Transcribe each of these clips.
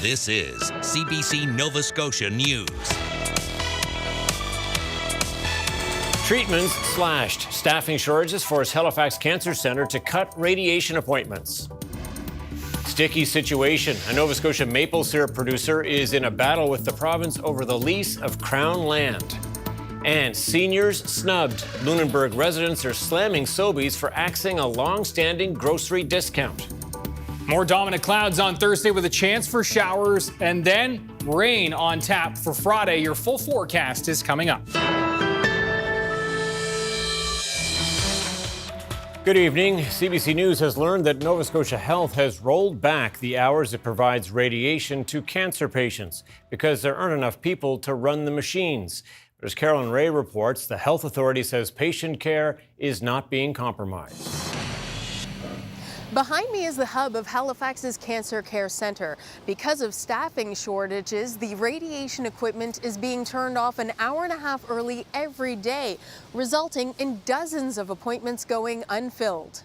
This is CBC Nova Scotia News. Treatments slashed. Staffing shortages force Halifax Cancer Centre to cut radiation appointments. Sticky situation. A Nova Scotia maple syrup producer is in a battle with the province over the lease of Crown land. And seniors snubbed. Lunenburg residents are slamming Sobeys for axing a long-standing grocery discount. More dominant clouds on Thursday with a chance for showers and then rain on tap for Friday. Your full forecast is coming up. Good evening. CBC News has learned that Nova Scotia Health has rolled back the hours it provides radiation to cancer patients because there aren't enough people to run the machines. But as Carolyn Ray reports, the health authority says patient care is not being compromised. Behind me is the hub of Halifax's Cancer Care Centre. Because of staffing shortages, the radiation equipment is being turned off an hour and a half early every day, resulting in dozens of appointments going unfilled.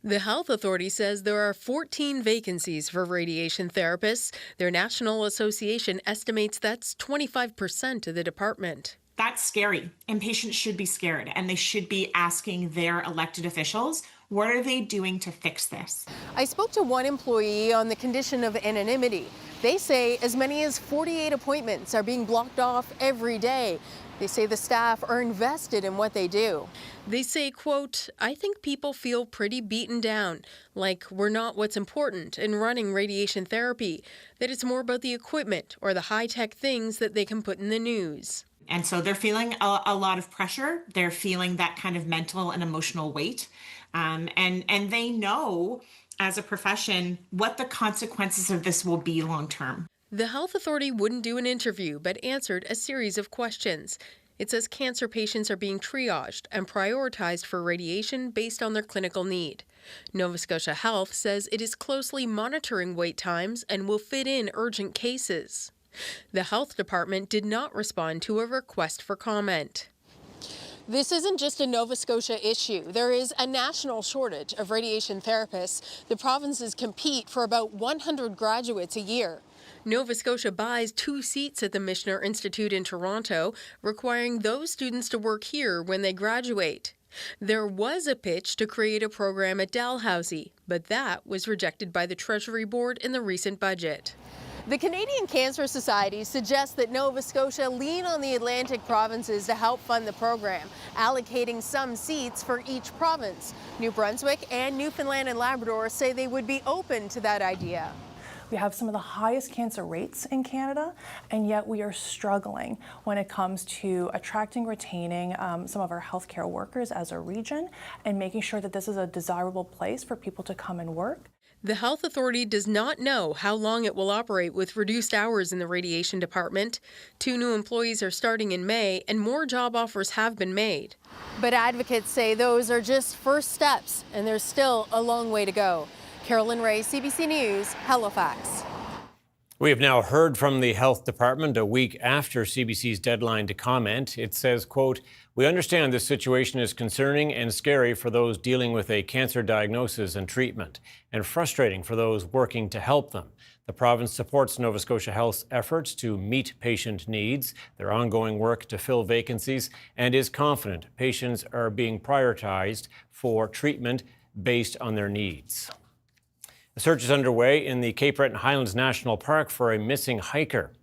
The health authority says there are 14 vacancies for radiation therapists. Their national association estimates that's 25% of the department. That's scary, and patients should be scared, and they should be asking their elected officials, what are they doing to fix this? I spoke to one employee on the condition of anonymity. They say as many as 48 appointments are being blocked off every day. They say the staff are invested in what they do. They say, quote, I think people feel pretty beaten down, like we're not what's important in running radiation therapy, that it's more about the equipment or the high-tech things that they can put in the news. And so they're feeling a lot of pressure. They're feeling that kind of mental and emotional weight. And they know as a profession what the consequences of this will be long term. The health authority wouldn't do an interview, but answered a series of questions. It says cancer patients are being triaged and prioritized for radiation based on their clinical need. Nova Scotia Health says it is closely monitoring wait times and will fit in urgent cases. The health department did not respond to a request for comment. This isn't just a Nova Scotia issue. There is a national shortage of radiation therapists. The provinces compete for about 100 graduates a year. Nova Scotia buys 2 seats at the Michener Institute in Toronto, requiring those students to work here when they graduate. There was a pitch to create a program at Dalhousie, but that was rejected by the Treasury Board in the recent budget. The Canadian Cancer Society suggests that Nova Scotia lean on the Atlantic provinces to help fund the program, allocating some seats for each province. New Brunswick and Newfoundland and Labrador say they would be open to that idea. We have some of the highest cancer rates in Canada, and yet we are struggling when it comes to attracting, retaining some of our healthcare workers as a region and making sure that this is a desirable place for people to come and work. The health authority does not know how long it will operate with reduced hours in the radiation department. 2 new employees are starting in May, and more job offers have been made. But advocates say those are just first steps, and there's still a long way to go. Carolyn Ray, CBC News, Halifax. We have now heard from the health department a week after CBC's deadline to comment. It says, quote, we understand this situation is concerning and scary for those dealing with a cancer diagnosis and treatment, and frustrating for those working to help them. The province supports Nova Scotia Health's efforts to meet patient needs, their ongoing work to fill vacancies, and is confident patients are being prioritized for treatment based on their needs. A search is underway in the Cape Breton Highlands National Park for a missing hiker.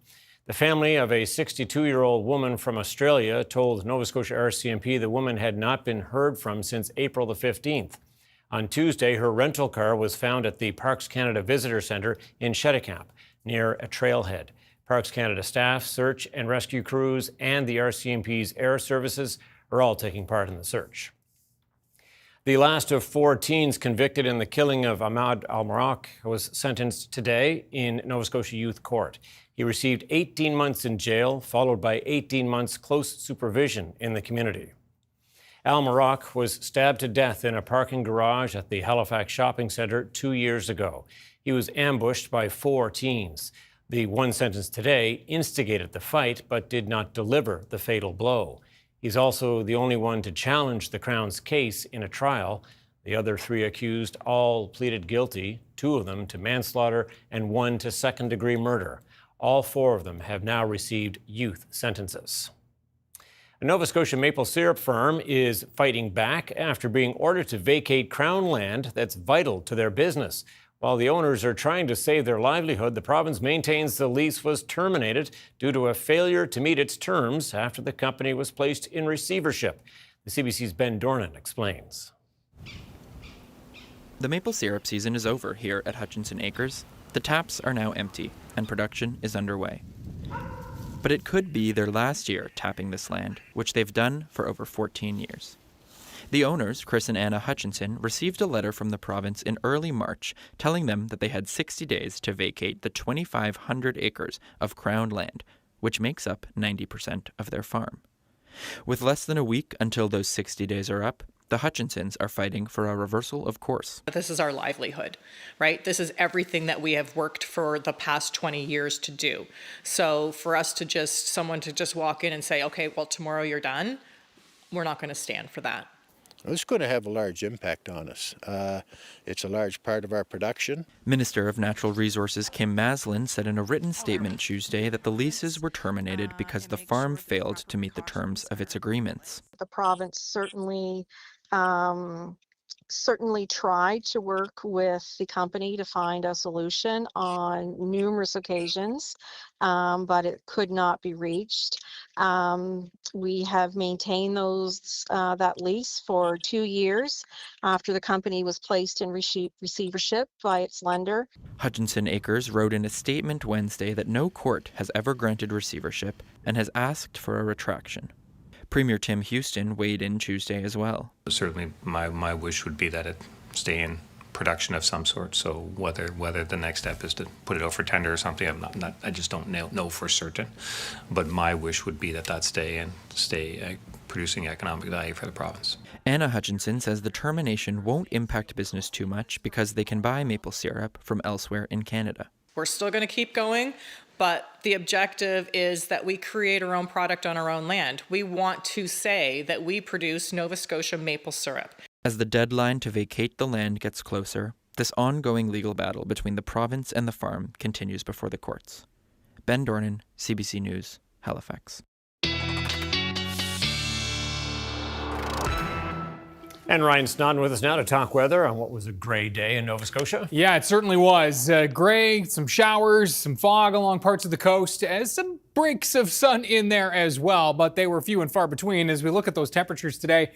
The family of a 62-year-old woman from Australia told Nova Scotia RCMP the woman had not been heard from since April the 15th. On Tuesday, her rental car was found at the Parks Canada Visitor Centre in Cheticamp, near a trailhead. Parks Canada staff, search and rescue crews, and the RCMP's air services are all taking part in the search. The last of 4 teens convicted in the killing of Ahmad Al-Marak was sentenced today in Nova Scotia Youth Court. He received 18 months in jail, followed by 18 months close supervision in the community. Al-Marak was stabbed to death in a parking garage at the Halifax Shopping Centre 2 years ago. He was ambushed by 4 teens. The one sentenced today instigated the fight but did not deliver the fatal blow. He's also the only one to challenge the Crown's case in a trial. The other 3 accused all pleaded guilty, 2 of them to manslaughter and 1 to second-degree murder. All 4 of them have now received youth sentences. A Nova Scotia maple syrup farm is fighting back after being ordered to vacate Crown land that's vital to their business. While the owners are trying to save their livelihood, the province maintains the lease was terminated due to a failure to meet its terms after the company was placed in receivership. The CBC's Ben Dornan explains. The maple syrup season is over here at Hutchinson Acres. The taps are now empty, and production is underway. But it could be their last year tapping this land, which they've done for over 14 years. The owners, Chris and Anna Hutchinson, received a letter from the province in early March telling them that they had 60 days to vacate the 2,500 acres of Crown land, which makes up 90% of their farm. With less than a week until those 60 days are up, the Hutchinsons are fighting for a reversal of course. This is our livelihood, right? This is everything that we have worked for the past 20 years to do. So for us to someone to just walk in and say, okay, well, tomorrow you're done, we're not going to stand for that. It's going to have a large impact on us. It's a large part of our production. Minister of Natural Resources Kim Maslin said in a written statement Tuesday that the leases were terminated because the farm failed to meet the terms of its agreements. The province certainly tried to work with the company to find a solution on numerous occasions, but it could not be reached. We have maintained that lease for 2 years after the company was placed in receivership by its lender. Hutchinson Acres wrote in a statement Wednesday that no court has ever granted receivership and has asked for a retraction. Premier Tim Houston weighed in Tuesday as well. Certainly my wish would be that it stay in production of some sort. So whether the next step is to put it out for tender or something, I just don't know for certain. But my wish would be that stay producing economic value for the province. Anna Hutchinson says the termination won't impact business too much because they can buy maple syrup from elsewhere in Canada. We're still going to keep going, but the objective is that we create our own product on our own land. We want to say that we produce Nova Scotia maple syrup. As the deadline to vacate the land gets closer, this ongoing legal battle between the province and the farm continues before the courts. Ben Dornan, CBC News, Halifax. And Ryan Snoddon with us now to talk weather on what was a gray day in Nova Scotia. Yeah, it certainly was. Gray, some showers, some fog along parts of the coast, as some breaks of sun in there as well, but they were few and far between. As we look at those temperatures today,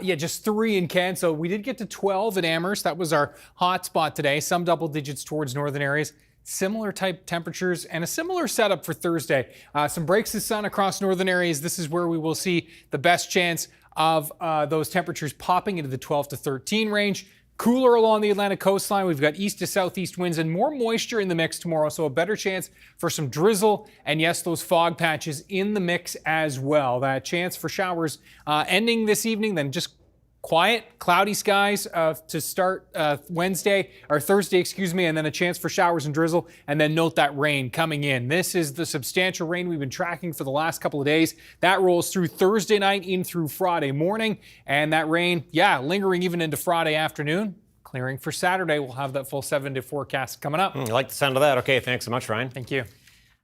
just 3 in Kent, so we did get to 12 in Amherst. That was our hot spot today. Some double digits towards northern areas. Similar type temperatures and a similar setup for Thursday. Some breaks of sun across northern areas. This is where we will see the best chance of those temperatures popping into the 12 to 13 range. Cooler along the Atlantic coastline. We've got east to southeast winds and more moisture in the mix tomorrow, so a better chance for some drizzle and, yes, those fog patches in the mix as well. That chance for showers ending this evening, then just quiet, cloudy skies to start Thursday, and then a chance for showers and drizzle, and then note that rain coming in. This is the substantial rain we've been tracking for the last couple of days. That rolls through Thursday night in through Friday morning, and that rain, lingering even into Friday afternoon. Clearing for Saturday. We'll have that full 7-day forecast coming up. I like the sound of that. Okay, thanks so much, Ryan. Thank you.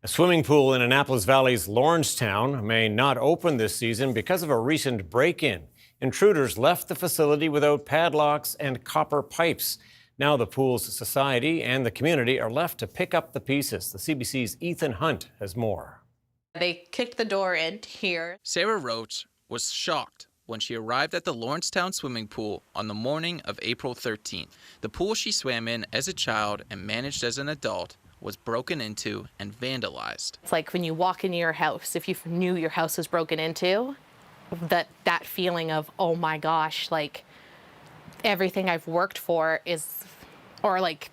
A swimming pool in Annapolis Valley's Lawrencetown may not open this season because of a recent break-in. Intruders left the facility without padlocks and copper pipes. Now the pool's society and the community are left to pick up the pieces. The CBC's Ethan Hunt has more. They kicked the door in here. Sarah Roach was shocked when she arrived at the Lawrencetown swimming pool on the morning of April 13th. The pool she swam in as a child and managed as an adult was broken into and vandalized. It's like when you walk into your house, if you knew your house was broken into, that feeling of, oh my gosh, like everything I've worked for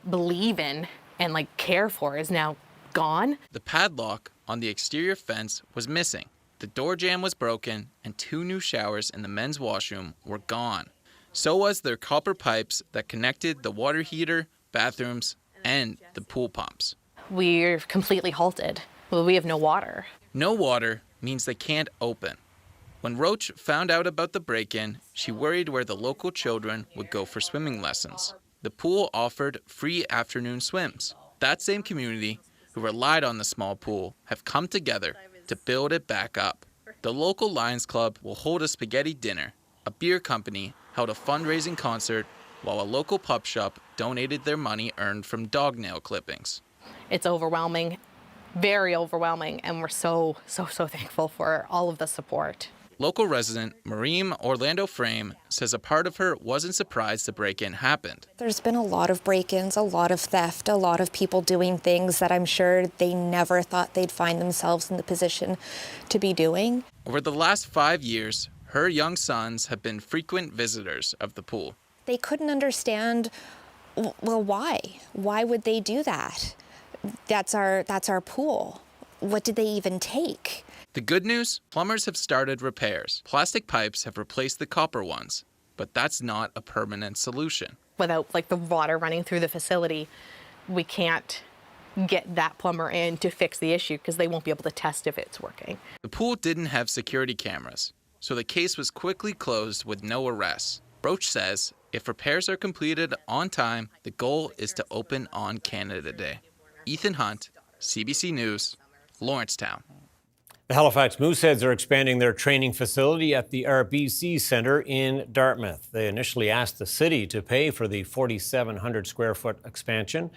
believe in and care for is now gone. The padlock on the exterior fence was missing. The door jamb was broken and 2 new showers in the men's washroom were gone. So was their copper pipes that connected the water heater, bathrooms, and the pool pumps. We're completely halted. We have no water. No water means they can't open. When Roach found out about the break-in, she worried where the local children would go for swimming lessons. The pool offered free afternoon swims. That same community, who relied on the small pool, have come together to build it back up. The local Lions Club will hold a spaghetti dinner. A beer company held a fundraising concert, while a local pub shop donated their money earned from dog nail clippings. It's overwhelming, very overwhelming, and we're so thankful for all of the support. Local resident Mareem Orlando Frame says a part of her wasn't surprised the break-in happened. There's been a lot of break-ins, a lot of theft, a lot of people doing things that I'm sure they never thought they'd find themselves in the position to be doing. Over the last 5 years, her young sons have been frequent visitors of the pool. They couldn't understand, well, why? Why would they do that? That's our pool. What did they even take? The good news? Plumbers have started repairs. Plastic pipes have replaced the copper ones, but that's not a permanent solution. Without the water running through the facility, we can't get that plumber in to fix the issue because they won't be able to test if it's working. The pool didn't have security cameras, so the case was quickly closed with no arrests. Roach says if repairs are completed on time, the goal is to open on Canada Day. Ethan Hunt, CBC News, Lawrencetown. The Halifax Mooseheads are expanding their training facility at the RBC Centre in Dartmouth. They initially asked the city to pay for the 4,700 square foot expansion,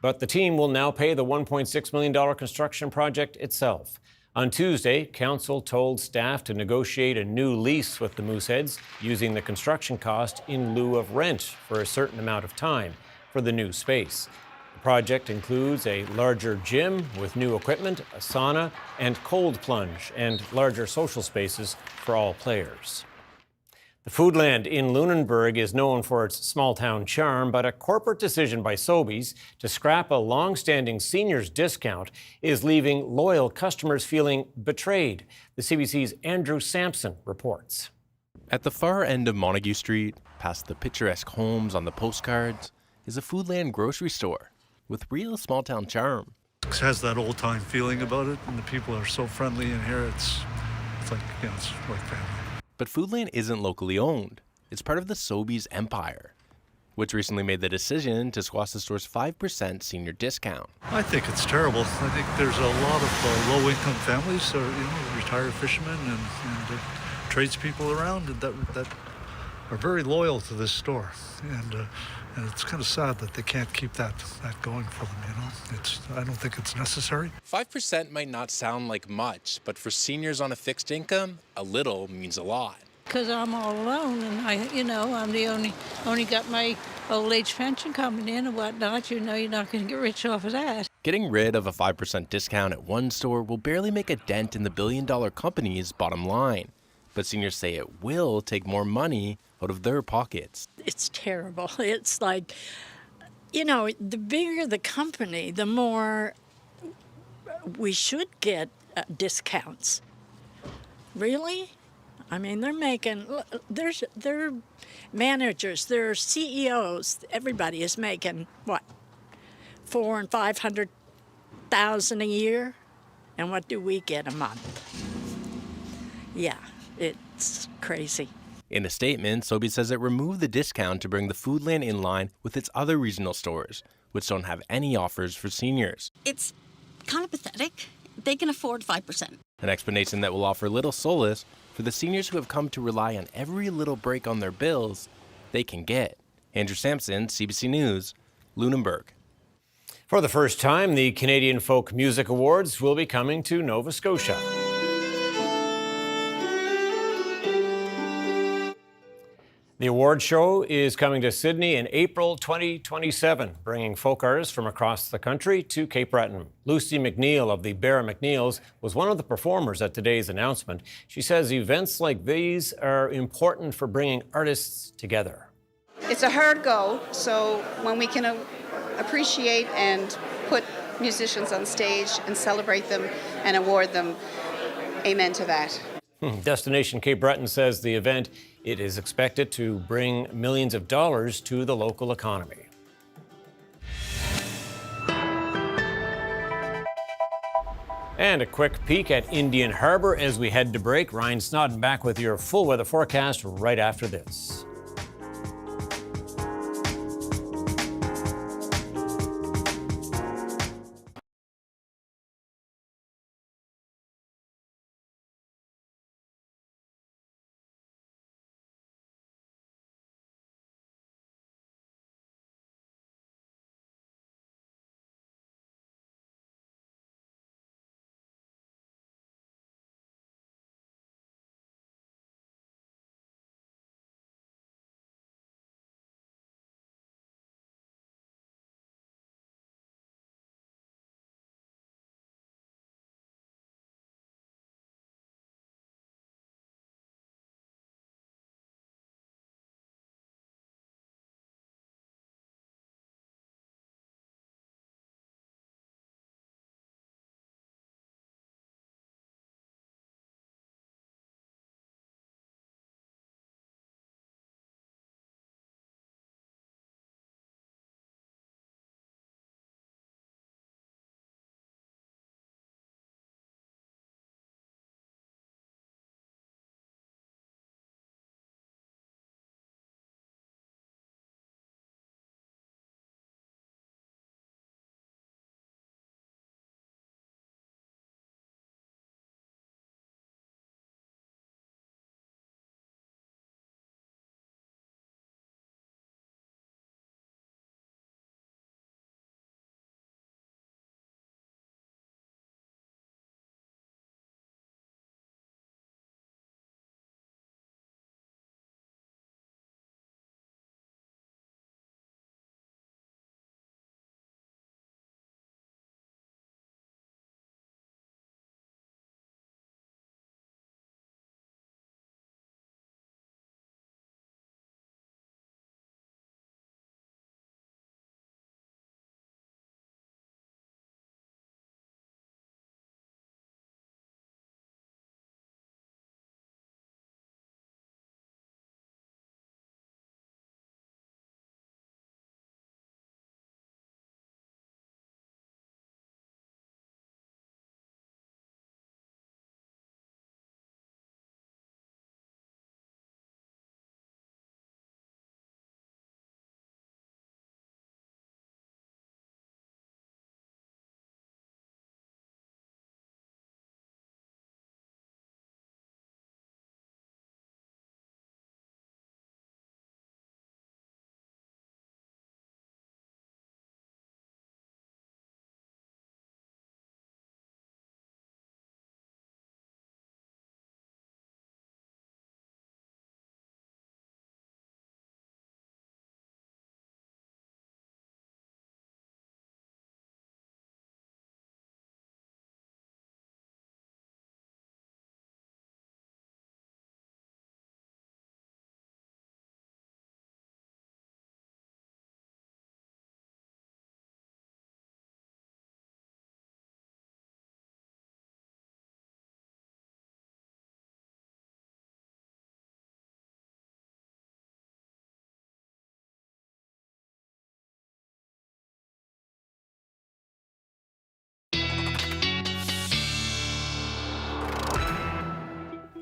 but the team will now pay the $1.6 million construction project itself. On Tuesday, council told staff to negotiate a new lease with the Mooseheads using the construction cost in lieu of rent for a certain amount of time for the new space. The project includes a larger gym with new equipment, a sauna, and cold plunge, and larger social spaces for all players. The Foodland in Lunenburg is known for its small-town charm, but a corporate decision by Sobeys to scrap a long-standing seniors discount is leaving loyal customers feeling betrayed. The CBC's Andrew Sampson reports. At the far end of Montague Street, past the picturesque homes on the postcards, is a Foodland grocery store with real small-town charm. It has that old-time feeling about it, and the people are so friendly in here. It's like, it's like family. But Foodland isn't locally owned. It's part of the Sobeys empire, which recently made the decision to squash the store's 5% senior discount. I think it's terrible. I think there's a lot of low-income families, or retired fishermen and tradespeople around that are very loyal to this store, and it's kind of sad that they can't keep that going for them. I don't think it's necessary. 5% might not sound like much, but for seniors on a fixed income, a little means a lot. Because I'm all alone, and I'm the only got my old age pension coming in and whatnot. You're not going to get rich off of that. Getting rid of a 5% discount at one store will barely make a dent in the billion-dollar company's bottom line. But seniors say it will take more money out of their pockets. It's terrible. It's like, the bigger the company, the more we should get discounts. Really? I mean, they're making, they're managers, they're CEOs, everybody is making, what, $400,000 and $500,000 a year? And what do we get a month? Yeah, it's crazy. In a statement, Sobeys says it removed the discount to bring the Foodland in line with its other regional stores, which don't have any offers for seniors. It's kind of pathetic. They can afford 5%. An explanation that will offer little solace for the seniors who have come to rely on every little break on their bills they can get. Andrew Sampson, CBC News, Lunenburg. For the first time, the Canadian Folk Music Awards will be coming to Nova Scotia. The award show is coming to Sydney in April 2027, bringing folk artists from across the country to Cape Breton. Lucy McNeil of the Bear McNeils was one of the performers at today's announcement. She says events like these are important for bringing artists together. It's a hard go, so when we can appreciate and put musicians on stage and celebrate them and award them, amen to that. Destination Cape Breton says the event is expected to bring millions of dollars to the local economy. – And a quick peek at Indian Harbor as we head to break. Ryan Snoddon back with your full weather forecast right after this.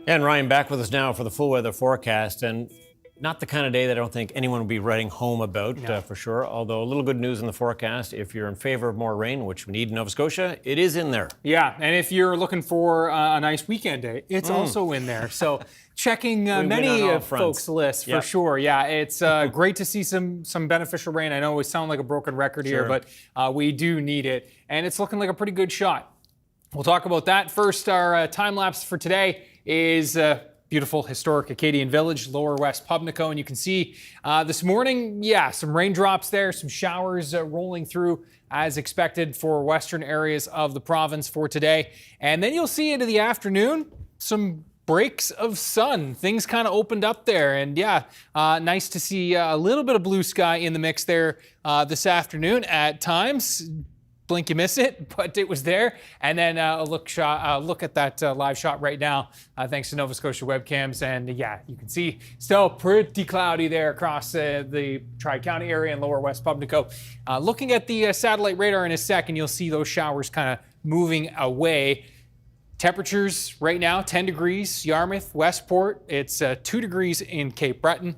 And Ryan back with us now for the full weather forecast. And not the kind of day that I don't think anyone will be writing home about, for sure. Although a little good news in the forecast. If you're in favor of more rain, which we need in Nova Scotia, it is in there. Yeah, and if you're looking for a nice weekend day, it's also in there. So checking many folks' lists for sure. Yeah, it's great to see some beneficial rain. I know we sound like a broken record here, but we do need it. And it's looking like a pretty good shot. We'll talk about that. First, our time lapse for today is beautiful historic Acadian Village, Lower West Pubnico. And you can see this morning, some raindrops there, some showers rolling through as expected for western areas of the province for today. And then you'll see into the afternoon, some breaks of sun. Things kind of opened up there. And nice to see a little bit of blue sky in the mix there this afternoon at times. Blink, you miss it, but it was there. And then a look at that live shot right now, thanks to Nova Scotia webcams. And you can see still pretty cloudy there across the Tri-County area and Lower West Pubnico. Looking at the satellite radar in a second, you'll see those showers kind of moving away. Temperatures right now, 10 degrees, Yarmouth, Westport. It's 2 degrees in Cape Breton.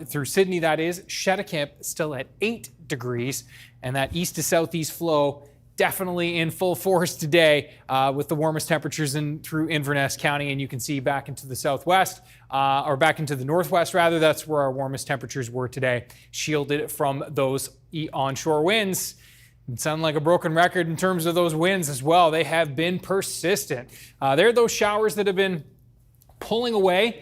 Through Sydney, that is. Cheticamp still at 8 degrees. And that east to southeast flow definitely in full force today with the warmest temperatures through Inverness County. And you can see back into the southwest, or back into the northwest, rather. That's where our warmest temperatures were today, shielded from those onshore winds. It sounds like a broken record in terms of those winds as well. They have been persistent. There are those showers that have been pulling away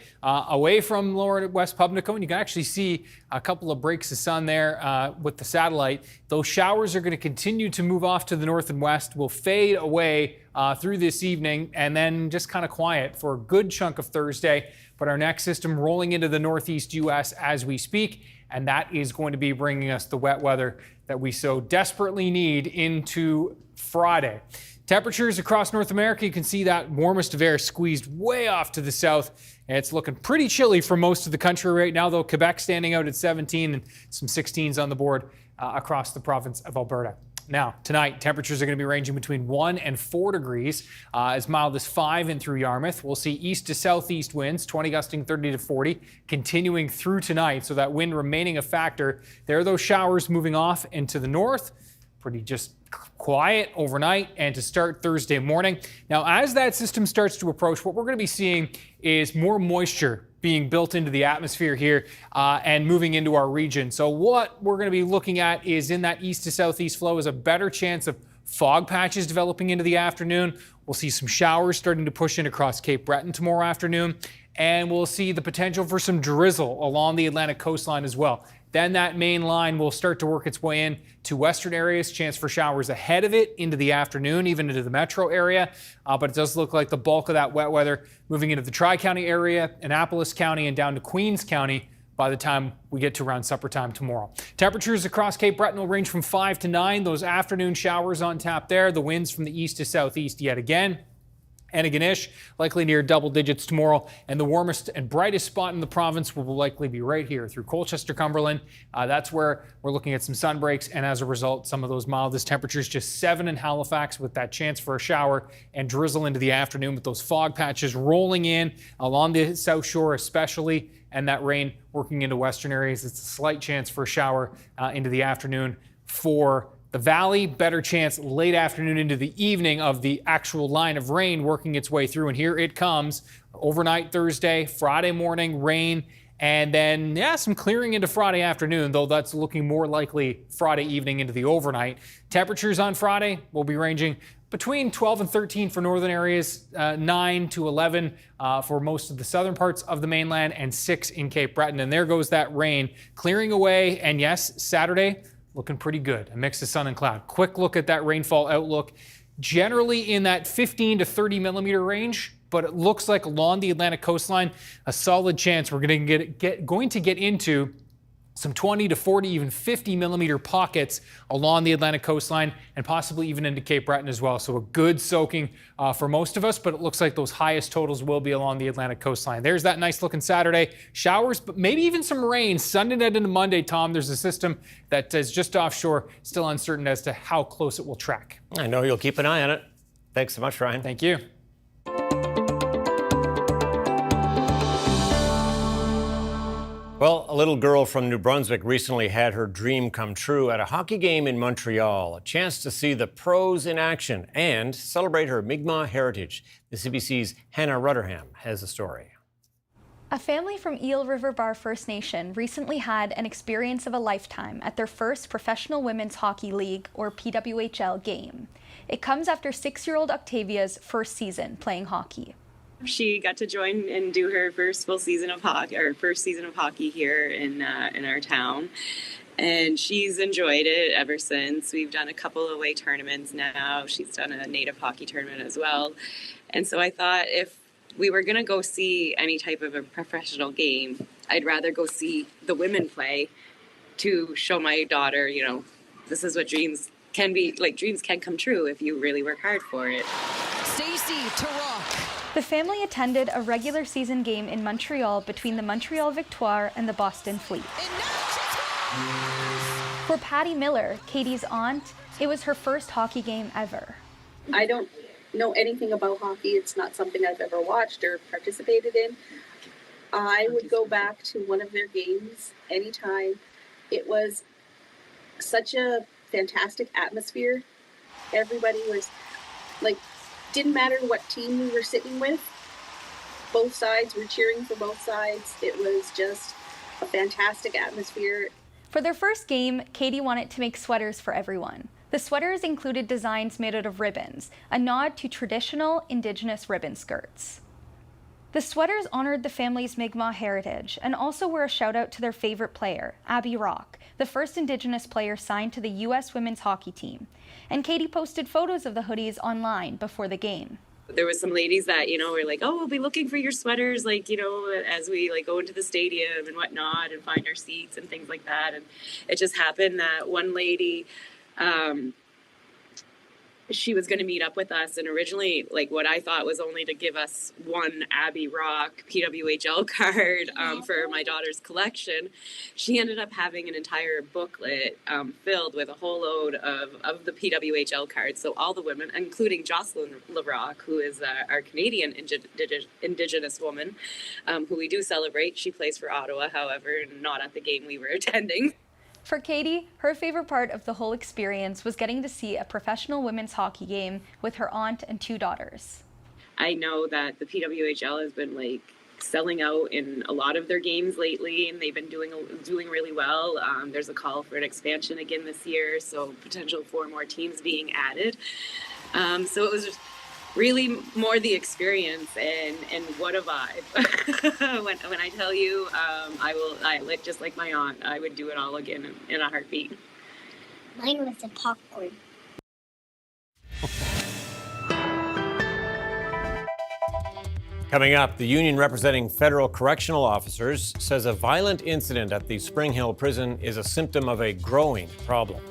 from lower West Pubnico, and you can actually see a couple of breaks of sun there with the satellite. Those showers are going to continue to move off to the north and west, will fade away through this evening, and then just kind of quiet for a good chunk of Thursday. But our next system rolling into the northeast U.S. as we speak, and that is going to be bringing us the wet weather that we so desperately need into Friday. Temperatures across North America, you can see that warmest of air squeezed way off to the south. And it's looking pretty chilly for most of the country right now, though. Quebec standing out at 17 and some 16s on the board across the province of Alberta. Now, tonight, temperatures are going to be ranging between 1 and 4 degrees, as mild as 5 in through Yarmouth. We'll see east to southeast winds, 20 gusting 30 to 40, continuing through tonight. So that wind remaining a factor. There are those showers moving off into the north. Pretty just quiet overnight and to start Thursday morning. Now, as that system starts to approach, what we're going to be seeing is more moisture being built into the atmosphere here and moving into our region. So what we're going to be looking at is in that east to southeast flow is a better chance of fog patches developing into the afternoon. We'll see some showers starting to push in across Cape Breton tomorrow afternoon, and we'll see the potential for some drizzle along the Atlantic coastline as well. Then that main line will start to work its way in to western areas, chance for showers ahead of it into the afternoon, even into the metro area. But it does look like the bulk of that wet weather moving into the Tri-County area, Annapolis County, and down to Queens County by the time we get to around supper time tomorrow. Temperatures across Cape Breton will range from 5 to 9. Those afternoon showers on tap there. The winds from the east to southeast yet again. Antigonish, likely near double digits tomorrow, and the warmest and brightest spot in the province will likely be right here through Colchester, Cumberland. That's where we're looking at some sun breaks, and as a result, some of those mildest temperatures, just 7 in Halifax with that chance for a shower and drizzle into the afternoon with those fog patches rolling in along the South Shore especially, and that rain working into western areas. It's a slight chance for a shower into the afternoon for the valley. Better chance late afternoon into the evening of the actual line of rain working its way through. And here it comes overnight Thursday, Friday morning, rain, and then, some clearing into Friday afternoon, though that's looking more likely Friday evening into the overnight. Temperatures on Friday will be ranging between 12 and 13 for northern areas, 9 to 11 for most of the southern parts of the mainland, and 6 in Cape Breton. And there goes that rain clearing away. And yes, Saturday, looking pretty good. A mix of sun and cloud. Quick look at that rainfall outlook. Generally in that 15 to 30 millimeter range, but it looks like along the Atlantic coastline, a solid chance we're going to get into some 20 to 40, even 50 millimeter pockets along the Atlantic coastline and possibly even into Cape Breton as well. So a good soaking for most of us, but it looks like those highest totals will be along the Atlantic coastline. There's that nice looking Saturday. Showers, but maybe even some rain Sunday night into Monday, Tom. There's a system that is just offshore, still uncertain as to how close it will track. I know you'll keep an eye on it. Thanks so much, Ryan. Thank you. Well, a little girl from New Brunswick recently had her dream come true at a hockey game in Montreal. A chance to see the pros in action and celebrate her Mi'kmaq heritage. The CBC's Hannah Rutherham has the story. A family from Eel River Bar First Nation recently had an experience of a lifetime at their first Professional Women's Hockey League, or PWHL, game. It comes after 6-year-old Octavia's first season playing hockey. She got to join and do her first full season of hockey, or first season of hockey here in our town, and she's enjoyed it ever since. We've done a couple of away tournaments now. She's done a native hockey tournament as well, and so I thought if we were going to go see any type of a professional game, I'd rather go see the women play to show my daughter, this is what dreams can be like. Dreams can come true if you really work hard for it. Stacy Turok. The family attended a regular season game in Montreal between the Montreal Victoire and the Boston Fleet. For Patty Miller, Katie's aunt, it was her first hockey game ever. I don't know anything about hockey. It's not something I've ever watched or participated in. I would go back to one of their games anytime. It was such a fantastic atmosphere. Everybody was like, didn't matter what team we were sitting with. Both sides were cheering for both sides. It was just a fantastic atmosphere. For their first game, Katie wanted to make sweaters for everyone. The sweaters included designs made out of ribbons, a nod to traditional Indigenous ribbon skirts. The sweaters honored the family's Mi'kmaq heritage and also were a shout out to their favorite player, Abby Rock, the first Indigenous player signed to the U.S. women's hockey team. And Katie posted photos of the hoodies online before the game. There was some ladies that, were like, oh, we'll be looking for your sweaters, as we go into the stadium and whatnot and find our seats and things like that. And it just happened that one lady, she was going to meet up with us, and originally, what I thought was only to give us one Abby Rock PWHL card for my daughter's collection. She ended up having an entire booklet filled with a whole load of the PWHL cards. So all the women, including Jocelyn LaRock, who is our Canadian Indigenous woman, who we do celebrate. She plays for Ottawa, however, not at the game we were attending. For Katie, her favorite part of the whole experience was getting to see a professional women's hockey game with her aunt and 2 daughters. I know that the PWHL has been selling out in a lot of their games lately, and they've been doing really well. There's a call for an expansion again this year, so potential for more teams being added. So it was just really more the experience and what a vibe. when I tell you, I just like my aunt, I would do it all again in a heartbeat. Mine was the popcorn. Coming up, the union representing federal correctional officers says a violent incident at the Spring Hill prison is a symptom of a growing problem.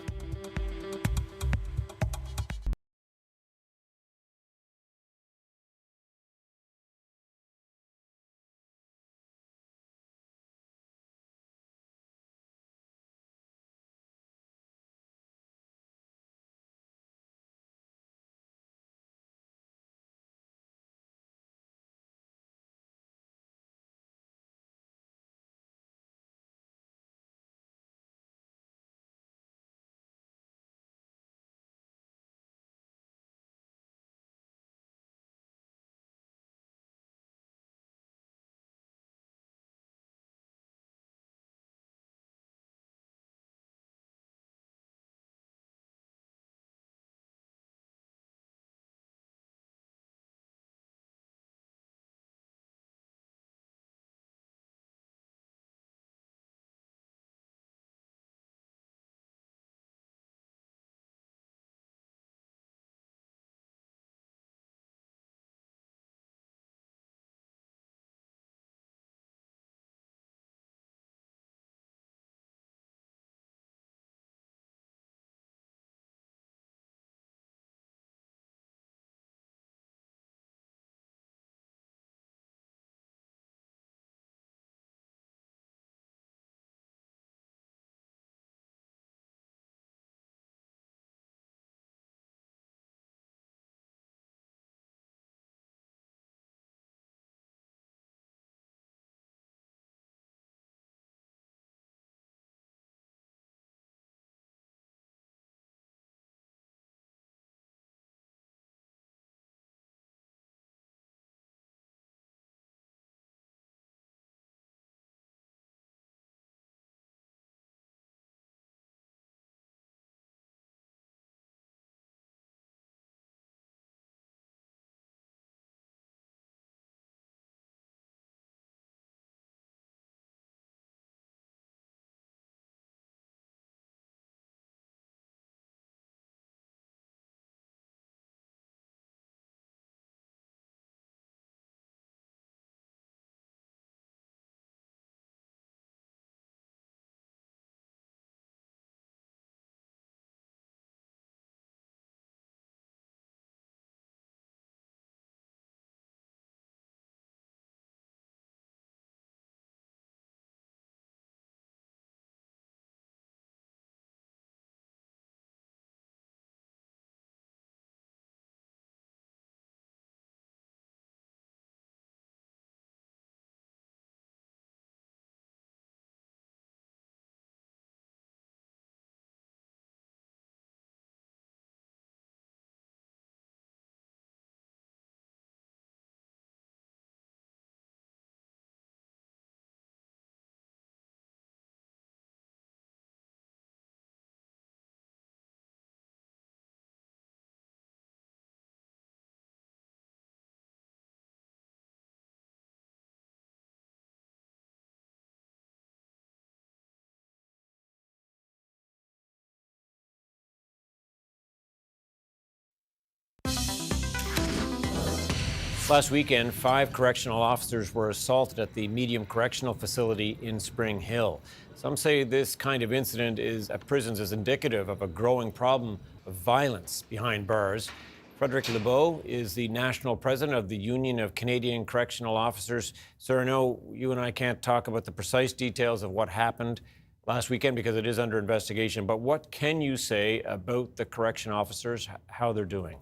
Last weekend, 5 correctional officers were assaulted at the Medium Correctional Facility in Spring Hill. Some say this kind of incident at prisons is indicative of a growing problem of violence behind bars. Frederic Lebeau is the national president of the Union of Canadian Correctional Officers. Sir, I know you and I can't talk about the precise details of what happened last weekend because it is under investigation, but what can you say about the correction officers, how they're doing?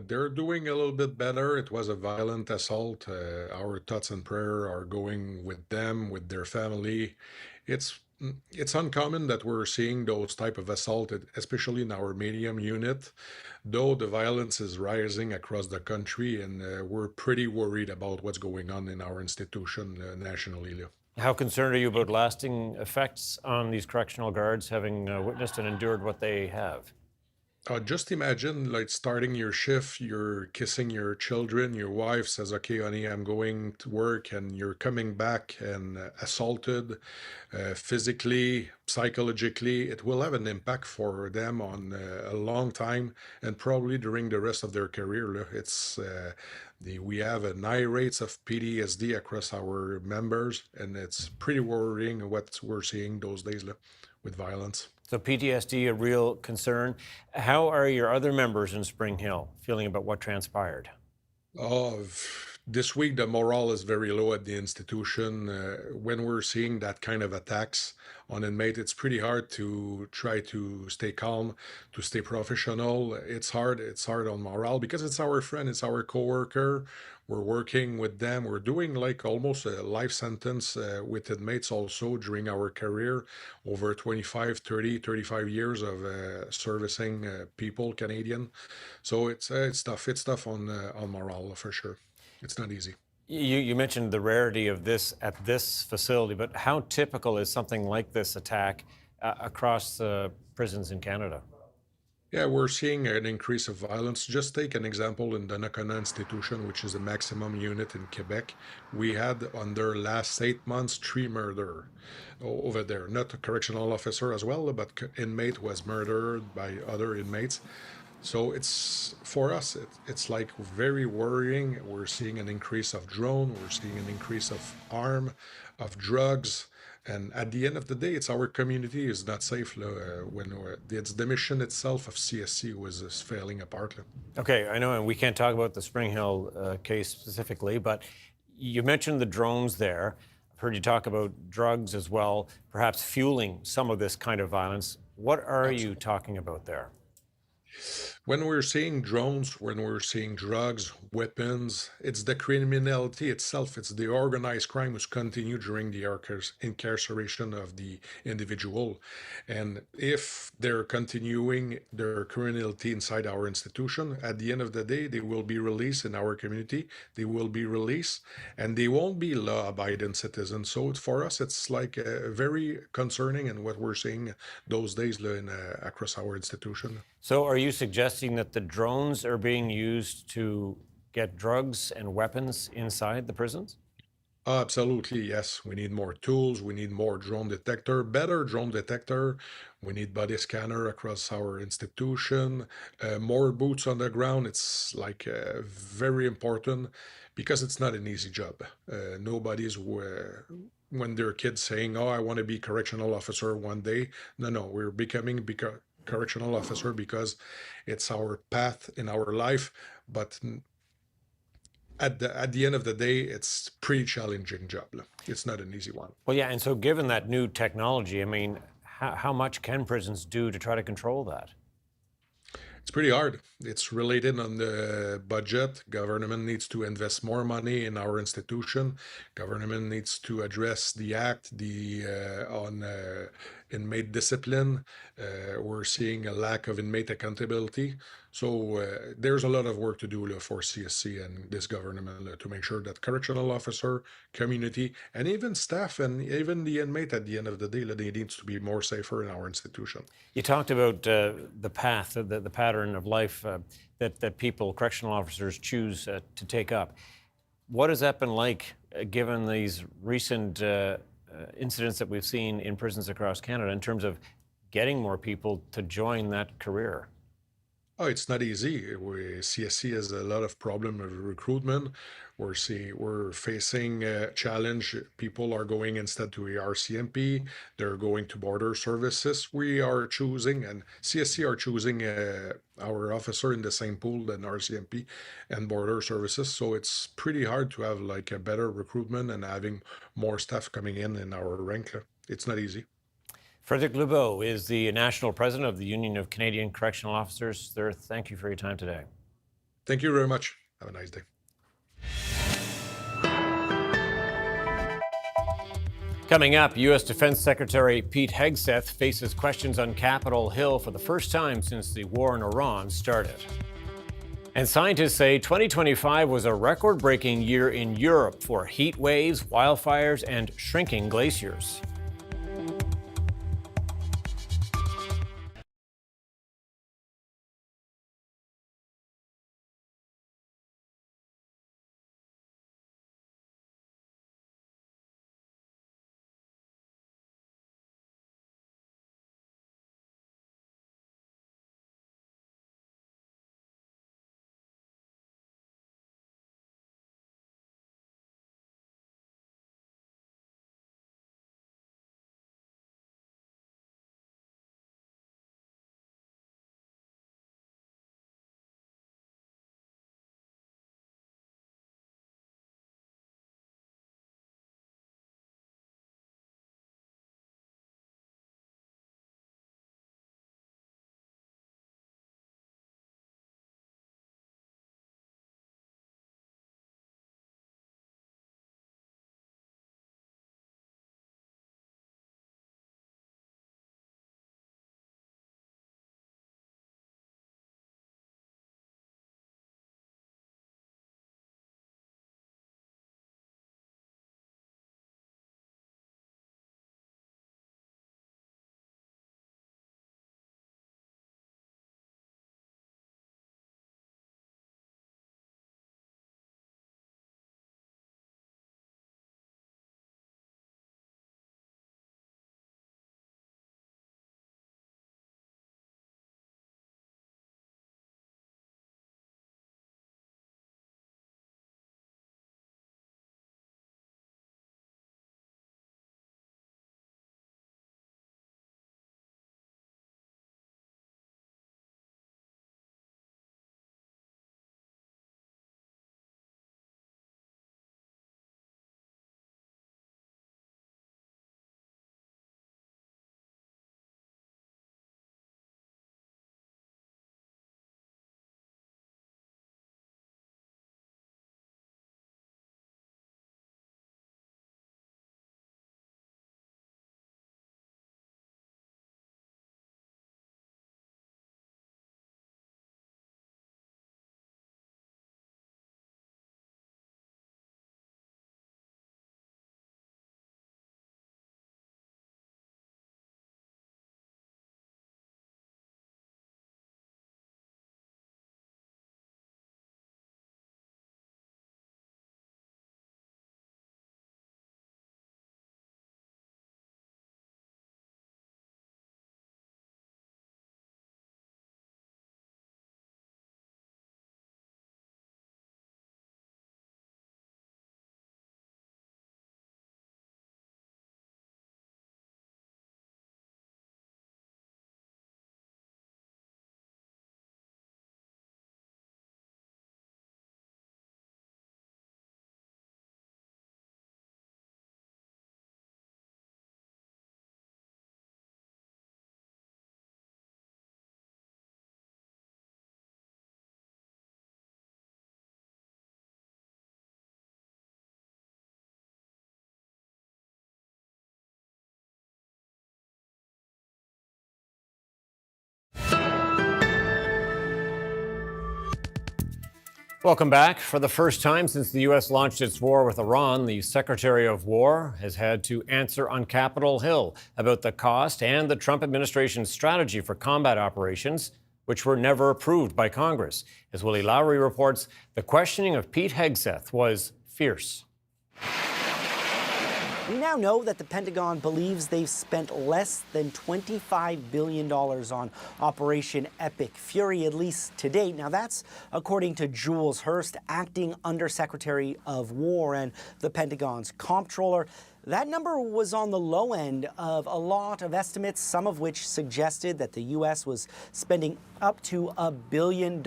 They're doing a little bit better. It was a violent assault. Our thoughts and prayer are going with them, with their family. It's uncommon that we're seeing those type of assault, especially in our medium unit, though the violence is rising across the country, and we're pretty worried about what's going on in our institution nationally. How concerned are you about lasting effects on these correctional guards, having witnessed and endured what they have? Just imagine, like, starting your shift, you're kissing your children, your wife says, okay, honey, I'm going to work, and you're coming back and assaulted physically, psychologically. It will have an impact for them on a long time and probably during the rest of their career. We have a high rates of PTSD across our members, and it's pretty worrying what we're seeing those days with violence. So PTSD, a real concern. How are your other members in Spring Hill feeling about what transpired? This week, the morale is very low at the institution. When we're seeing that kind of attacks on inmate, it's pretty hard to try to stay calm, to stay professional. It's hard. It's hard on morale because it's our friend, it's our coworker. We're working with them. We're doing like almost a life sentence with inmates also during our career, over 25, 30, 35 years of servicing people, Canadian. So it's tough. It's tough on morale for sure. It's not easy. You mentioned the rarity of this at this facility, but how typical is something like this attack across prisons in Canada? Yeah, we're seeing an increase of violence. Just take an example in the Nakona institution, which is a maximum unit in Quebec. We had, on their last 8 months, 3 murder over there. Not a correctional officer as well, but inmate was murdered by other inmates. So for us, it's like very worrying. We're seeing an increase of drone. We're seeing an increase of arm, of drugs. And at the end of the day, it's our community is not safe it's the mission itself of CSC was failing apart. Okay, I know, and we can't talk about the Spring Hill case specifically, but you mentioned the drones there. I've heard you talk about drugs as well, perhaps fueling some of this kind of violence. What are you talking about there? When we're seeing drones, when we're seeing drugs, weapons, it's the criminality itself. It's the organized crime which continue during the incarceration of the individual. And if they're continuing their criminality inside our institution, at the end of the day, they will be released in our community. They will be released, and they won't be law-abiding citizens. So for us, it's like very concerning in what we're seeing those days across our institution. So are you suggesting that the drones are being used to get drugs and weapons inside the prisons? Absolutely, yes. We need more tools. We need more drone detector, better drone detector. We need body scanner across our institution, more boots on the ground. It's like very important because it's not an easy job. Nobody's when they're kids saying, "Oh, I want to be correctional officer one day." No, we're becoming correctional officer because it's our path in our life, but at the end of the day, it's pretty challenging job. It's not an easy one. Well, yeah, and so given that new technology, I mean, how much can prisons do to try to control that? It's pretty hard. It's related on the budget. Government needs to invest more money in our institution. Government needs to address the act, on inmate discipline. We're seeing a lack of inmate accountability. So there's a lot of work to do for CSC and this government to make sure that correctional officer, community, and even staff and even the inmate at the end of the day, they needs to be more safer in our institution. You talked about the path, the pattern of life that people, correctional officers, choose to take up. What has that been like, given these recent incidents that we've seen in prisons across Canada in terms of getting more people to join that career? Oh, it's not easy. CSC has a lot of problem with recruitment. We're facing a challenge. People are going instead to RCMP. They're going to border services. We are choosing, and CSC are choosing our officer in the same pool than RCMP and border services. So it's pretty hard to have like a better recruitment and having more staff coming in our rank. It's not easy. Frederic Lebeau is the national president of the Union of Canadian Correctional Officers. Sir, thank you for your time today. Thank you very much. Have a nice day. Coming up, U.S. Defense Secretary Pete Hegseth faces questions on Capitol Hill for the first time since the war in Iran started. And scientists say 2025 was a record-breaking year in Europe for heat waves, wildfires, and shrinking glaciers. Welcome back. For the first time since the U.S. launched its war with Iran, the Secretary of War has had to answer on Capitol Hill about the cost and the Trump administration's strategy for combat operations, which were never approved by Congress. As Willie Lowry reports, the questioning of Pete Hegseth was fierce. We now know that the Pentagon believes they've spent less than $25 billion on Operation Epic Fury, at least to date. Now, that's according to Jules Hurst, acting Undersecretary of War and the Pentagon's comptroller. That number was on the low end of a lot of estimates, some of which suggested that the U.S. was spending up to $1 billion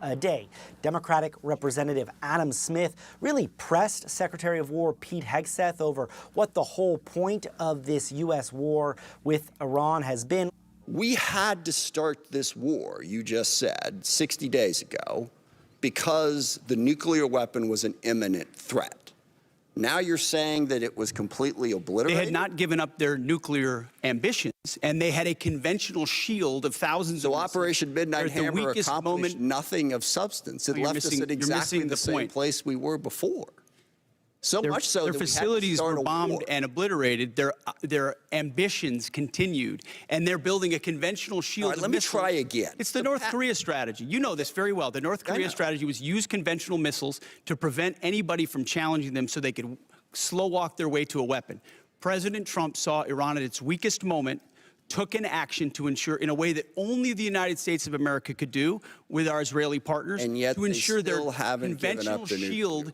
a day. Democratic Representative Adam Smith really pressed Secretary of War Pete Hegseth over what the whole point of this U.S. war with Iran has been. We had to start this war, you just said, 60 days ago, because the nuclear weapon was an imminent threat. Now you're saying that it was completely obliterated? They had not given up their nuclear ambitions, and they had a conventional shield of thousands of missiles. So Operation Midnight Hammer accomplished nothing of substance. It left us at exactly the same place we were before. So much so that their facilities were bombed and obliterated. Their ambitions continued, and they're building a conventional shield. All right, let me try again. It's the North Korea strategy. You know this very well. The North Korea strategy was use conventional missiles to prevent anybody from challenging them so they could slow walk their way to a weapon. President Trump saw Iran at its weakest moment, took an action to ensure, in a way that only the United States of America could do with our Israeli partners, and yet to ensure their haven't conventional shield.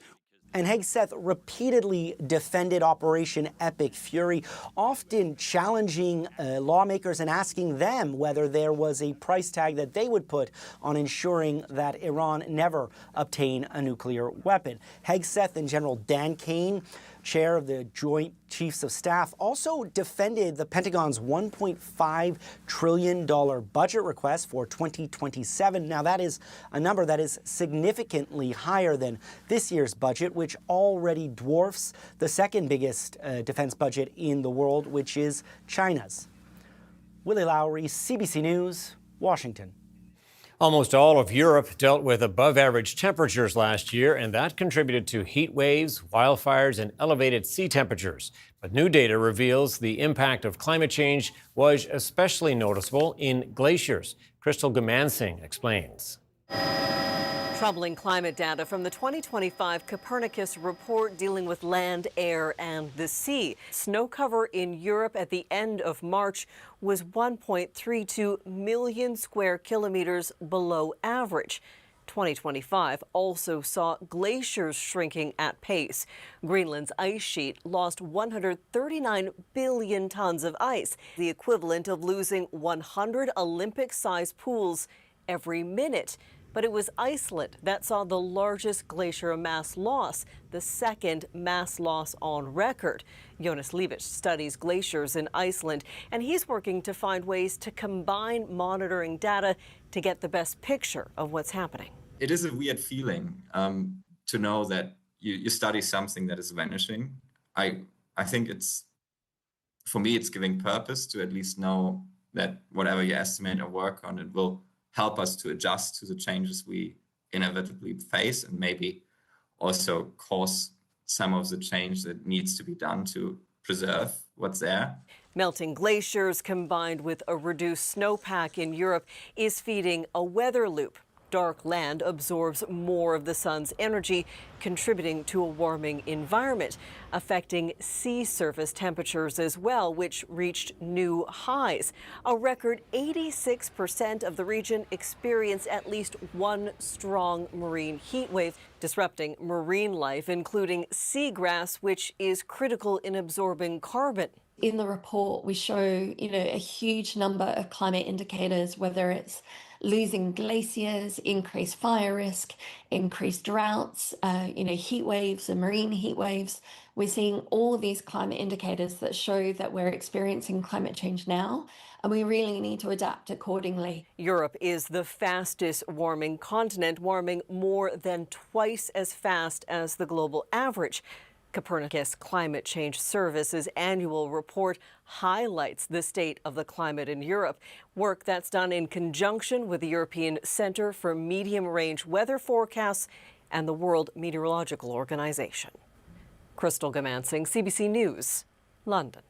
And Hegseth repeatedly defended Operation Epic Fury, often challenging lawmakers and asking them whether there was a price tag that they would put on ensuring that Iran never obtain a nuclear weapon. Hegseth and General Dan Kane, chair of the Joint Chiefs of Staff, also defended the Pentagon's $1.5 trillion budget request for 2027. Now, that is a number that is significantly higher than this year's budget, which already dwarfs the second biggest defense budget in the world, which is China's. Willie Lowry, CBC News, Washington. Almost all of Europe dealt with above-average temperatures last year, and that contributed to heat waves, wildfires, and elevated sea temperatures. But new data reveals the impact of climate change was especially noticeable in glaciers. Crystal Gamansing explains. Troubling climate data from the 2025 Copernicus report dealing with land, air, and the sea. Snow cover in Europe at the end of March was 1.32 million square kilometers below average. 2025 also saw glaciers shrinking at pace. Greenland's ice sheet lost 139 billion tons of ice, the equivalent of losing 100 Olympic-sized pools every minute. But it was Iceland that saw the largest glacier mass loss, the second mass loss on record. Jonas Leibich studies glaciers in Iceland, and he's working to find ways to combine monitoring data to get the best picture of what's happening. It is a weird feeling to know that you study something that is vanishing. I think for me, it's giving purpose to at least know that whatever you estimate or work on, it will help us to adjust to the changes we inevitably face and maybe also cause some of the change that needs to be done to preserve what's there. Melting glaciers combined with a reduced snowpack in Europe is feeding a weather loop. Dark land absorbs more of the sun's energy, contributing to a warming environment, affecting sea surface temperatures as well, which reached new highs. A record 86% of the region experienced at least one strong marine heat wave, disrupting marine life, including seagrass, which is critical in absorbing carbon. In the report, we show, a huge number of climate indicators, whether it's losing glaciers, increased fire risk, increased droughts, heat waves and marine heat waves. We're seeing all of these climate indicators that show that we're experiencing climate change now, and we really need to adapt accordingly. Europe is the fastest warming continent, warming more than twice as fast as the global average. Copernicus Climate Change Service's annual report highlights the state of the climate in Europe, work that's done in conjunction with the European Centre for Medium-Range Weather Forecasts and the World Meteorological Organization. Crystal Gamansing, CBC News, London.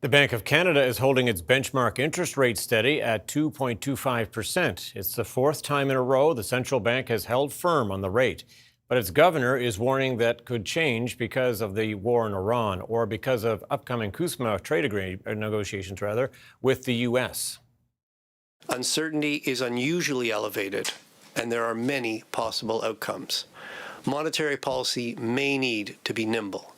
The Bank of Canada is holding its benchmark interest rate steady at 2.25%. It's the fourth time in a row the central bank has held firm on the rate. But its governor is warning that could change because of the war in Iran or because of upcoming CUSMA trade negotiations with the U.S. Uncertainty is unusually elevated, and there are many possible outcomes. Monetary policy may need to be nimble.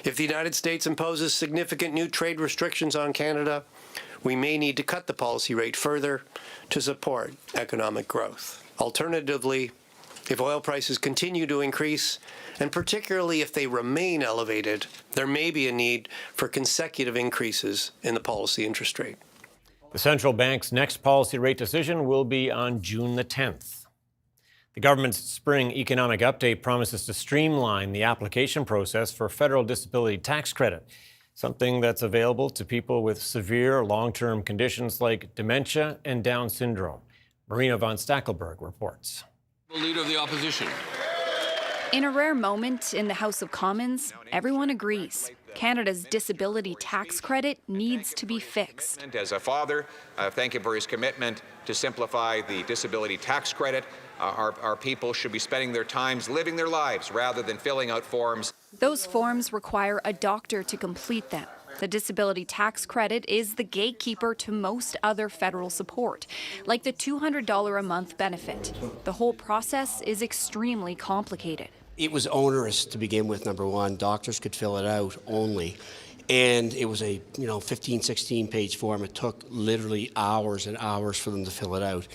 If the United States imposes significant new trade restrictions on Canada, we may need to cut the policy rate further to support economic growth. Alternatively, if oil prices continue to increase, and particularly if they remain elevated, there may be a need for consecutive increases in the policy interest rate. The central bank's next policy rate decision will be on June the 10th. The government's spring economic update promises to streamline the application process for federal disability tax credit, something that's available to people with severe long-term conditions like dementia and Down syndrome. Marina von Stackelberg reports. The Leader of the Opposition. In a rare moment in the House of Commons, everyone agrees Canada's disability tax credit needs to be fixed. As a father, thank him for his commitment to simplify the disability tax credit. Our people should be spending their times living their lives rather than filling out forms. Those forms require a doctor to complete them. The disability tax credit is the gatekeeper to most other federal support, like the $200 a month benefit. The whole process is extremely complicated. It was onerous to begin with, number one. Doctors could fill it out only. And it was a 15, 16-page form. It took literally hours and hours for them to fill it out.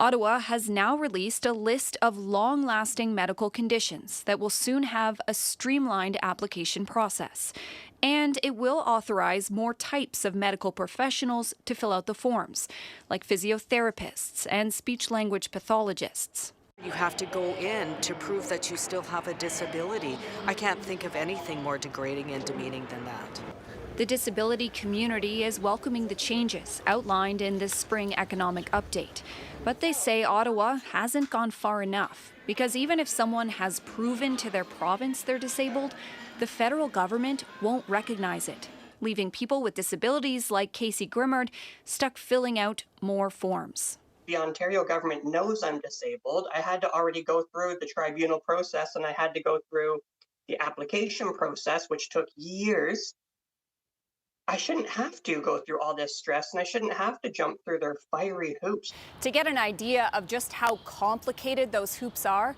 Ottawa has now released a list of long-lasting medical conditions that will soon have a streamlined application process. And it will authorize more types of medical professionals to fill out the forms, like physiotherapists and speech-language pathologists. You have to go in to prove that you still have a disability. I can't think of anything more degrading and demeaning than that. The disability community is welcoming the changes outlined in this spring economic update. But they say Ottawa hasn't gone far enough, because even if someone has proven to their province they're disabled, the federal government won't recognize it, leaving people with disabilities like Casey Grimmard stuck filling out more forms. The Ontario government knows I'm disabled. I had to already go through the tribunal process, and I had to go through the application process, which took years. I shouldn't have to go through all this stress, and I shouldn't have to jump through their fiery hoops. To get an idea of just how complicated those hoops are,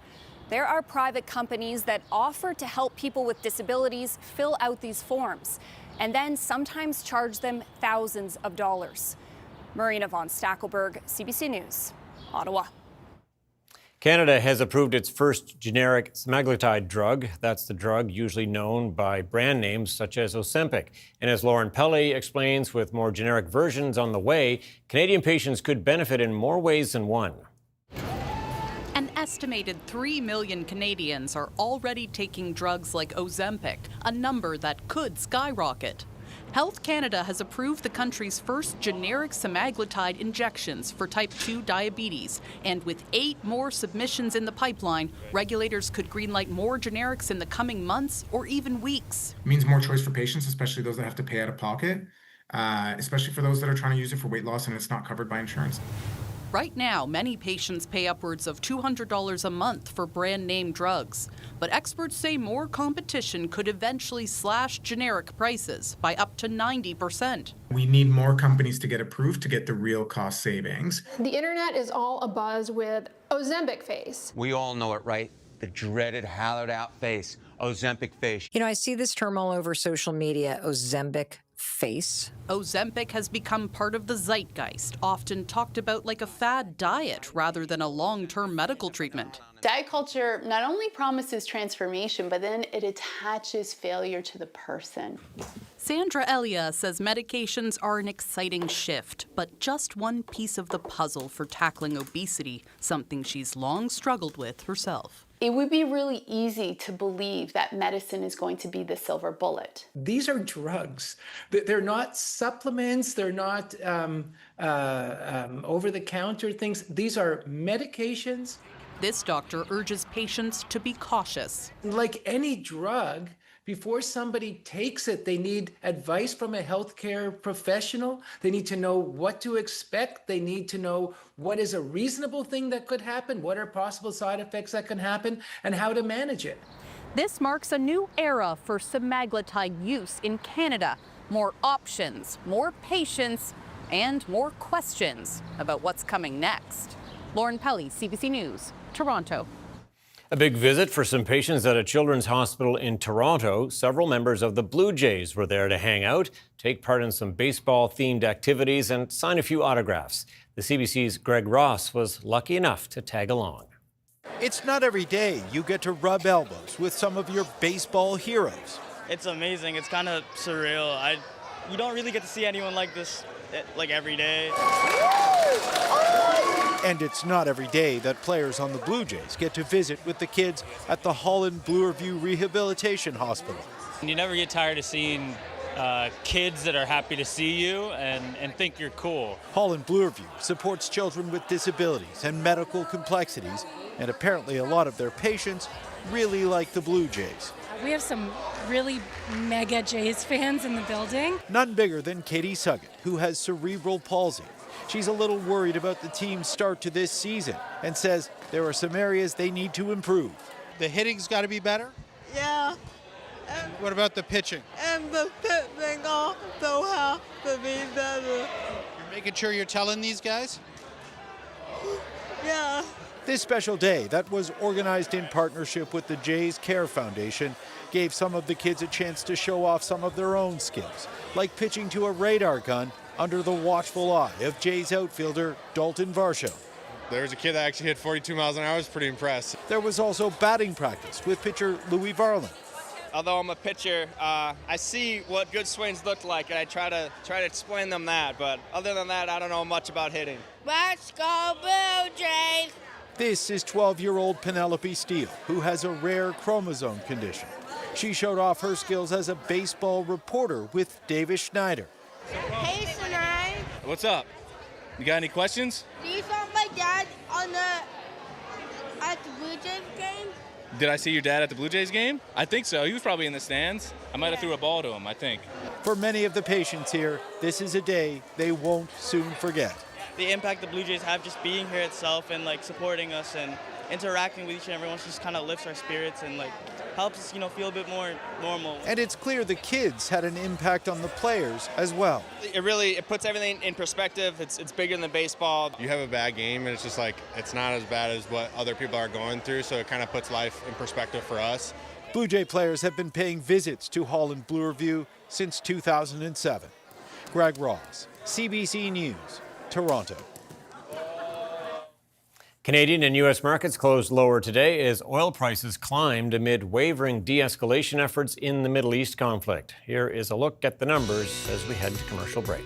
there are private companies that offer to help people with disabilities fill out these forms, and then sometimes charge them thousands of dollars. Marina von Stackelberg, CBC News, Ottawa. Canada has approved its first generic semaglutide drug. That's the drug usually known by brand names such as Ozempic. And as Lauren Pelley explains, with more generic versions on the way, Canadian patients could benefit in more ways than one. An estimated 3 million Canadians are already taking drugs like Ozempic, a number that could skyrocket. Health Canada has approved the country's first generic semaglutide injections for type 2 diabetes. And with 8 more submissions in the pipeline, regulators could greenlight more generics in the coming months or even weeks. It means more choice for patients, especially those that have to pay out of pocket, especially for those that are trying to use it for weight loss and it's not covered by insurance. Right now, many patients pay upwards of $200 a month for brand name drugs. But experts say more competition could eventually slash generic prices by up to 90%. We need more companies to get approved to get the real cost savings. The internet is all abuzz with Ozempic face. We all know it, right? The dreaded hollowed out face, Ozempic face. You know, I see this term all over social media, Ozempic face. Ozempic has become part of the zeitgeist, often talked about like a fad diet rather than a long-term medical treatment. Diet culture not only promises transformation, but then it attaches failure to the person. Sandra Elia says medications are an exciting shift, but just one piece of the puzzle for tackling obesity, something she's long struggled with herself. It would be really easy to believe that medicine is going to be the silver bullet. These are drugs. They're not supplements. They're not over-the-counter things. These are medications. This doctor urges patients to be cautious. Like any drug, before somebody takes it, they need advice from a healthcare professional. They need to know what to expect. They need to know what is a reasonable thing that could happen, what are possible side effects that can happen, and how to manage it. This marks a new era for semaglutide use in Canada. More options, more patience, and more questions about what's coming next. Lauren Pelly, CBC News, Toronto. A big visit for some patients at a children's hospital in Toronto. Several members of the Blue Jays were there to hang out, take part in some baseball-themed activities, and sign a few autographs. The CBC's Greg Ross was lucky enough to tag along. It's not every day you get to rub elbows with some of your baseball heroes. It's amazing. It's kind of surreal. You don't really get to see anyone like this like every day. And it's not every day that players on the Blue Jays get to visit with the kids at the Holland Bloorview Rehabilitation Hospital. You never get tired of seeing kids that are happy to see you and think you're cool. Holland Bloorview supports children with disabilities and medical complexities, and apparently a lot of their patients really like the Blue Jays. We have some really mega Jays fans in the building. None bigger than Katie Suggett, who has cerebral palsy. She's a little worried about the team's start to this season and says there are some areas they need to improve. The hitting's got to be better? Yeah. What about the pitching? And the pitching also has to be better. You're making sure you're telling these guys? Yeah. This special day that was organized in partnership with the Jays Care Foundation gave some of the kids a chance to show off some of their own skills, like pitching to a radar gun under the watchful eye of Jays outfielder Dalton Varsho. There was a kid that actually hit 42 miles an hour. I was pretty impressed. There was also batting practice with pitcher Louis Varland. Although I'm a pitcher, I see what good swings look like, and I try to explain them that. But other than that, I don't know much about hitting. Let's go Blue Jays! This is 12-year-old Penelope Steele, who has a rare chromosome condition. She showed off her skills as a baseball reporter with Davis Schneider. Hey, Sinai. What's up? You got any questions? Do you saw my dad at the Blue Jays game? Did I see your dad at the Blue Jays game? I think so. He was probably in the stands. I might have threw a ball to him, I think. For many of the patients here, this is a day they won't soon forget. The impact the Blue Jays have just being here itself and like supporting us and interacting with each and everyone just kind of lifts our spirits and like helps us, feel a bit more normal. And it's clear the kids had an impact on the players as well. It puts everything in perspective. It's bigger than baseball. You have a bad game, and it's just like, it's not as bad as what other people are going through, so it kind of puts life in perspective for us. Blue Jay players have been paying visits to Holland Bloorview since 2007. Greg Ross, CBC News, Toronto. Canadian and U.S. markets closed lower today as oil prices climbed amid wavering de-escalation efforts in the Middle East conflict. Here is a look at the numbers as we head to commercial break.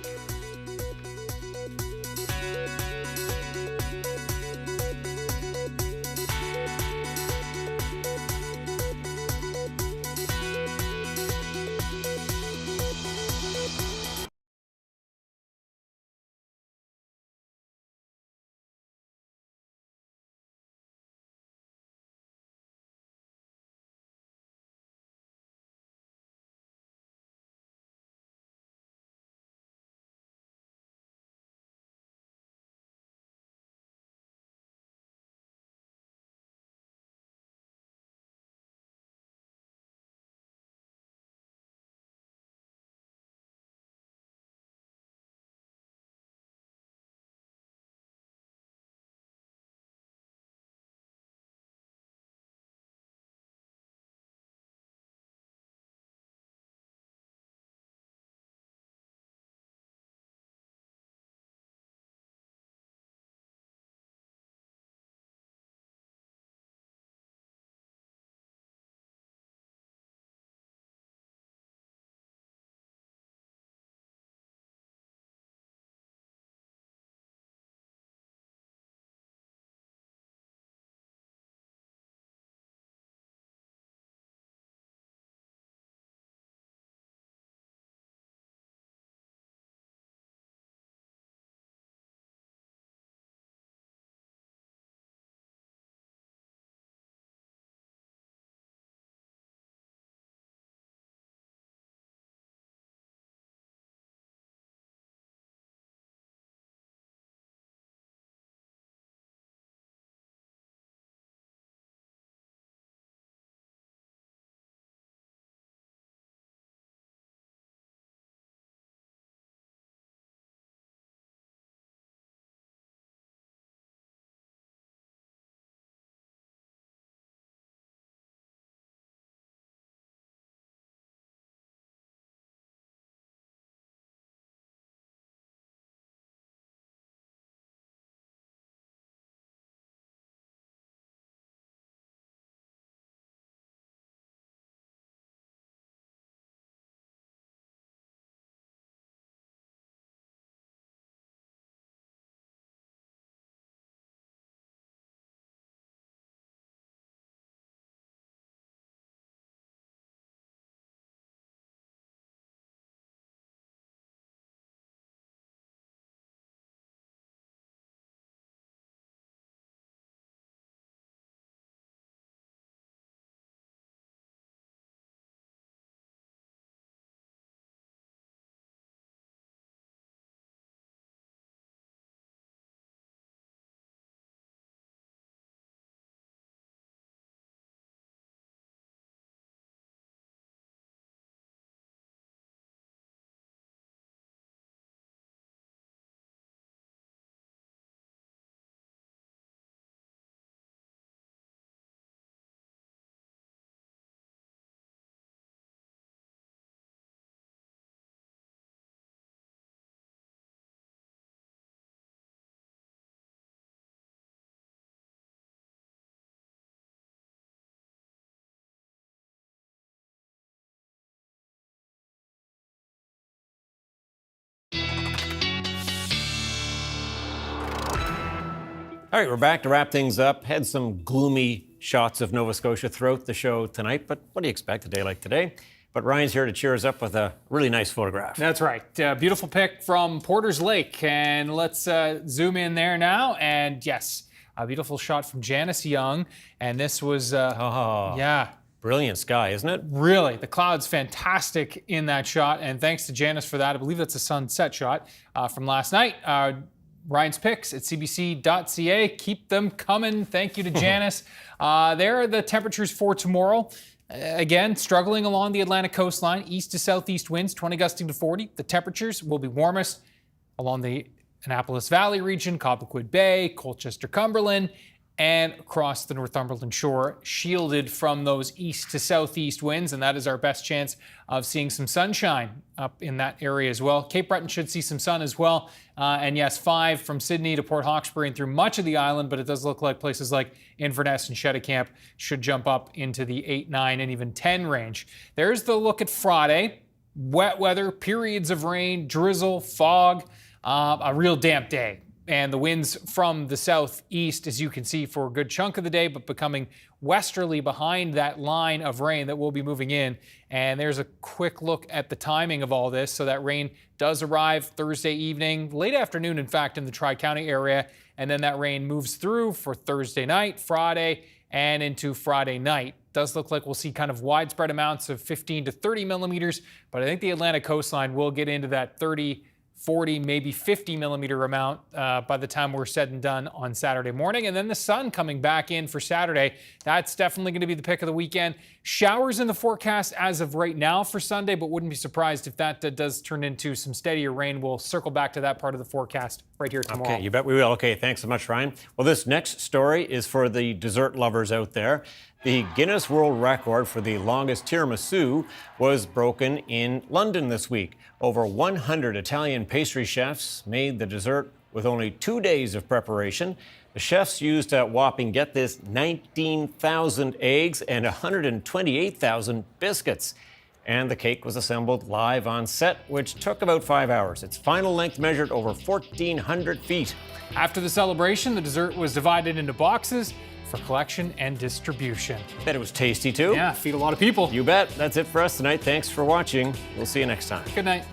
All right, we're back to wrap things up. Had some gloomy shots of Nova Scotia throughout the show tonight, but what do you expect a day like today? But Ryan's here to cheer us up with a really nice photograph. That's right. Beautiful pic from Porter's Lake. And let's zoom in there now. And yes, a beautiful shot from Janice Young. And this was, yeah. Brilliant sky, isn't it? Really. The cloud's fantastic in that shot. And thanks to Janice for that. I believe that's a sunset shot from last night. Ryan's picks at cbc.ca. Keep them coming. Thank you to Janice. There are the temperatures for tomorrow. Again, struggling along the Atlantic coastline, east to southeast winds, 20 gusting to 40. The temperatures will be warmest along the Annapolis Valley region, Cobequid Bay, Colchester, Cumberland, and across the Northumberland shore, shielded from those east to southeast winds, and that is our best chance of seeing some sunshine up in that area as well. Cape Breton should see some sun as well, and yes, 5 from Sydney to Port Hawkesbury and through much of the island, but it does look like places like Inverness and Cheticamp should jump up into the 8, 9, and even 10 range. There's the look at Friday. Wet weather, periods of rain, drizzle, fog, a real damp day. And the winds from the southeast, as you can see, for a good chunk of the day, but becoming westerly behind that line of rain that will be moving in. And there's a quick look at the timing of all this. So that rain does arrive Thursday evening, late afternoon, in fact, in the Tri-County area. And then that rain moves through for Thursday night, Friday, and into Friday night. Does look like we'll see kind of widespread amounts of 15 to 30 millimeters, but I think the Atlantic coastline will get into that 30, 40, maybe 50 millimeter amount by the time we're said and done on Saturday morning. And then the sun coming back in for Saturday. That's definitely going to be the pick of the weekend. Showers in the forecast as of right now for Sunday, but wouldn't be surprised if that does turn into some steadier rain. We'll circle back to that part of the forecast right here tomorrow. Okay, you bet we will. Okay, thanks so much, Ryan. Well, this next story is for the dessert lovers out there. The Guinness World Record for the longest tiramisu was broken in London this week. Over 100 Italian pastry chefs made the dessert with only 2 days of preparation. The chefs used a whopping, get this, 19,000 eggs and 128,000 biscuits. And the cake was assembled live on set, which took about 5 hours. Its final length measured over 1,400 feet. After the celebration, the dessert was divided into boxes for collection and distribution. Bet it was tasty too. Yeah, feed a lot of people. You bet. That's it for us tonight. Thanks for watching. We'll see you next time. Good night.